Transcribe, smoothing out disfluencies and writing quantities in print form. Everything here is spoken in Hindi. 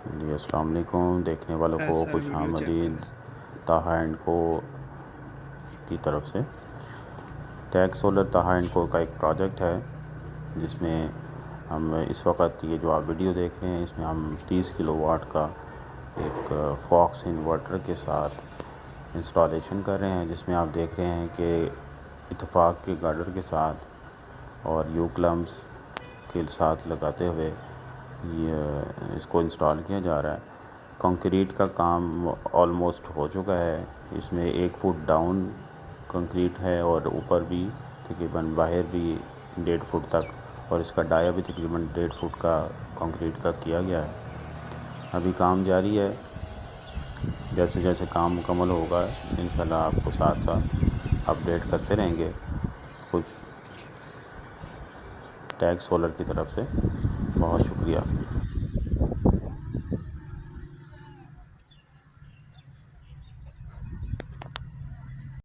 जी अस्सलाम वालेकुम देखने वालों को सर खुश वीडियो चेक आमदीद करें। ताहा एंड को की तरफ से। टैग सोलर ताहा एंड को का एक प्रोजेक्ट है जिसमें हम इस वक्त ये जो आप वीडियो देख रहे हैं इसमें हम 30 किलोवाट का एक फॉक्स इन्वर्टर के साथ इंस्टॉलेशन कर रहे हैं, जिसमें आप देख रहे हैं कि इत्तेफाक के गार्डर के साथ और यू क्लम्स के साथ लगाते हुए ये इसको इंस्टॉल किया जा रहा है। कंक्रीट का काम ऑलमोस्ट हो चुका है। इसमें 1 फुट डाउन कंक्रीट है और ऊपर भी तकरीबन बाहर भी 1.5 फुट तक, और इसका डाया भी तकरीबन 1.5 फुट का कंक्रीट का किया गया है। अभी काम जारी है। जैसे जैसे काम मुकम्मल होगा इंशाल्लाह आपको साथ साथ अपडेट करते रहेंगे। कुछ टैग सोलर की तरफ से बहुत शुक्रिया।